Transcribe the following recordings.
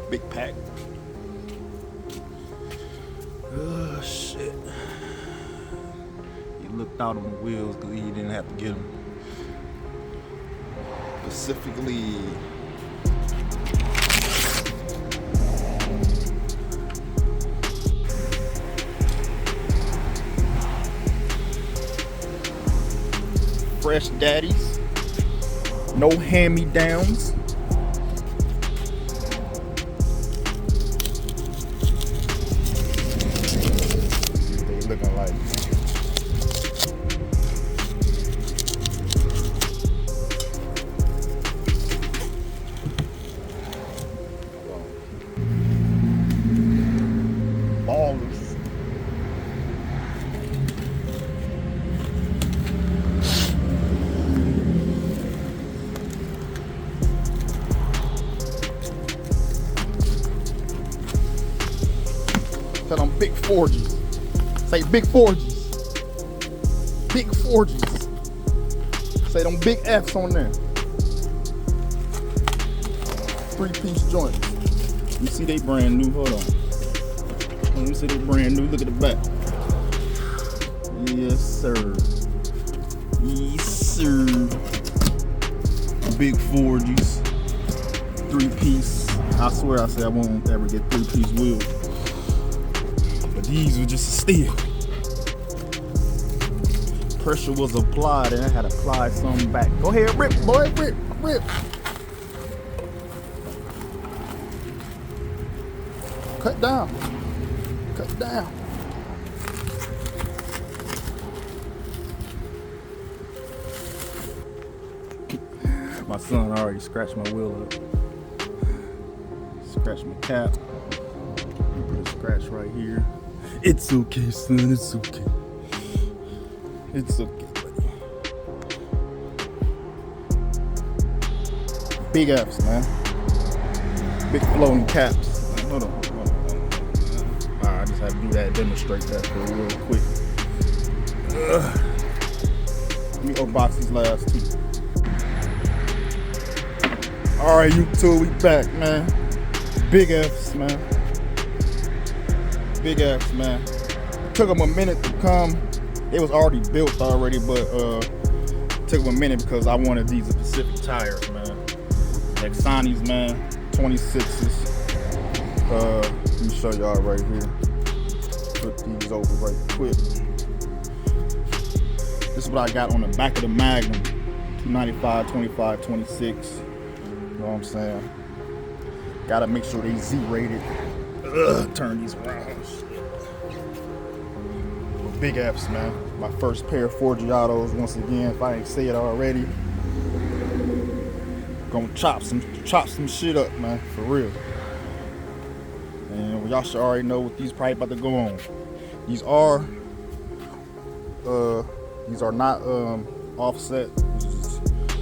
Big pack. Oh shit. He looked out on the wheels because he didn't have to get them. Specifically, fresh daddies, no hand-me-downs. They looking like ballers. Tell them big Forgies. Say big Forgies. Big Forgies. Say them big F's on there. 3-piece joints. You see they brand new. Hold on. Let me see they brand new. Look at the back. Yes, sir. Yes, sir. Big Forgies. 3-piece. I swear I said I won't ever get 3-piece wheels. These were just a steal. Pressure was applied and I had to apply some back. Go ahead, rip, boy, rip, rip. Cut down. Cut down. My son already scratched my wheel up. Scratched my cap. Put a scratch right here. It's okay, son. It's okay. It's okay, buddy. Big F's, man. Big floating caps. Hold on. I just had to do that, demonstrate that for real quick. Let me unbox these last two. All right, YouTube, we back, man. Big F's, man. Big F's, man. Took them a minute to come. They was already built already, but took them a minute because I wanted these Pacific tires, man. Exani's, man. 26s. Let me show y'all right here. Put these over right quick. This is what I got on the back of the Magnum. 295, 25, 26. You know what I'm saying? Gotta make sure they Z-rated. Turn these around. Big F's, man. My first pair of Forgiatos. Once again, if I ain't say it already, gonna chop some shit up, man. For real. And y'all should already know what these probably about to go on. These are not offset.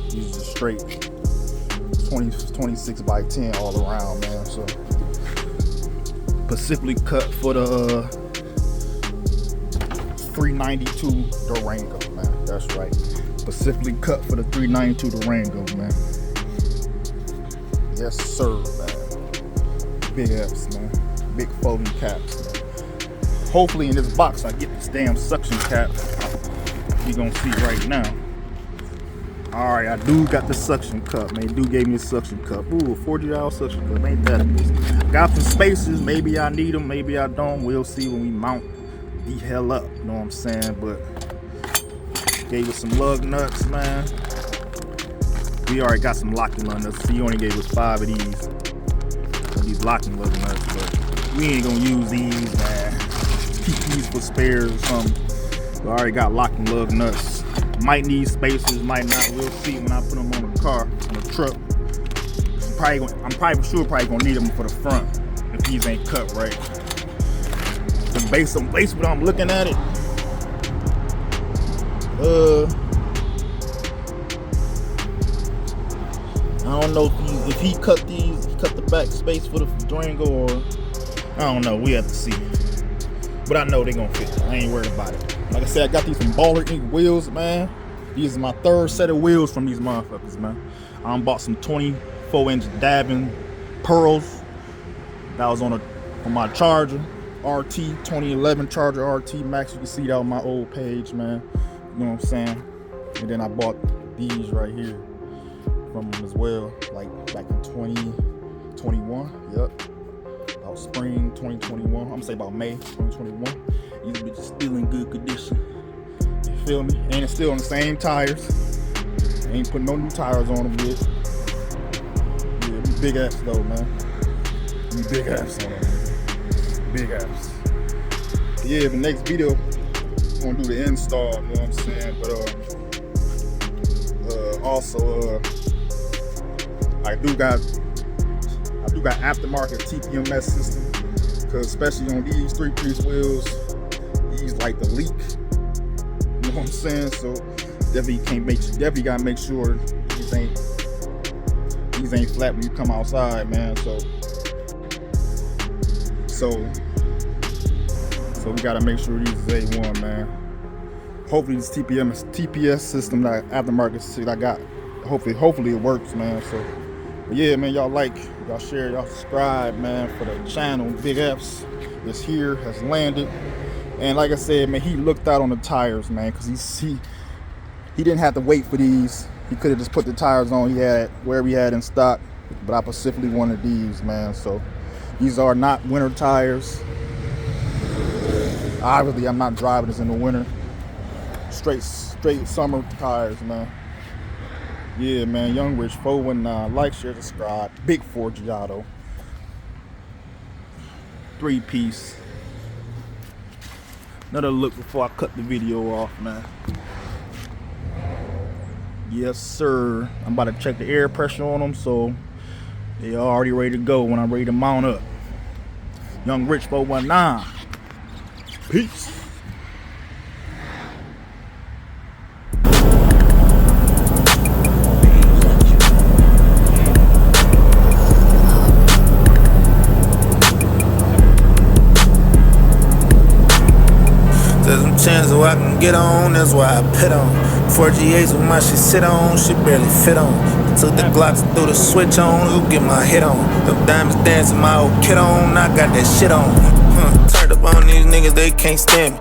These are straight 26 by 10 all around, man. So specifically cut for the 392 Durango, man. That's right. Specifically cut for the 392 Durango, man. Yes, sir, man. Big F's, man. Big folding caps, man. Hopefully in this box I get this damn suction cap. You're gonna see right now. Alright, I do got the suction cup, man. Dude gave me a suction cup. Ooh, a $40 suction cup. Ain't that a business? Got some spacers. Maybe I need them. Maybe I don't. We'll see when we mount the hell up. You know what I'm saying? But gave us some lug nuts, man. We already got some locking lug nuts. He only gave us 5 of these locking lug nuts. But we ain't gonna use these, man. Keep these for spares or something. We already got locking lug nuts. Might need spacers, might not. We'll see when I put them on the car, on the truck. I'm probably sure gonna need them for the front if these ain't cut right. The base on base, but I'm looking at it. I don't know if he cut the back space for the Durango, or I don't know. We have to see. But I know they gonna fit. I ain't worried about it. Like I said, I got these from Baller Ink wheels, man. These are my 3rd set of wheels from these motherfuckers, man. I bought some 24-inch dabbing pearls. That was on my Charger RT 2011 Charger RT Max. You can see that on my old page, man. You know what I'm saying? And then I bought these right here from them as well, like back in 2021. Yep, about spring 2021. I'm gonna say about May 2021. These bitches still in good condition. You feel me? And it's still on the same tires. Ain't putting no new tires on them yet. Yeah, these big apps though, man. These big apps on them. Big apps. Yeah, the next video I'm gonna do the install, you know what I'm saying? But also I do got aftermarket TPMS system, because especially on these 3-piece wheels, these like the leak. You know what I'm saying? So definitely gotta make sure these ain't flat when you come outside, man. So we gotta make sure these is A1, man. Hopefully this TPS system, that aftermarket shit I got, hopefully it works, man. So, but yeah, man, y'all like, y'all share, y'all subscribe, man, for the channel. Big F's is here, has landed, and like I said, man, he looked out on the tires, man, because he didn't have to wait for these. He could have just put the tires on he had wherever he had in stock, but I specifically wanted these, man. So these are not winter tires. Obviously, I'm not driving this in the winter. Straight summer tires, man. Yeah, man. Young Rich 419. Like, share, subscribe. Big Forgiato. 3-piece. Another look before I cut the video off, man. Yes, sir. I'm about to check the air pressure on them, so they are already ready to go when I'm ready to mount up. Young Rich 419. Peace. There's some chance so I can get on, that's why I pit on. Forgiatos with my shit sit on, shit barely fit on. Took the Glocks and threw the switch on, who get my hit on. Them diamonds dancing, my old kid on, I got that shit on. Turned up on these niggas, they can't stand me.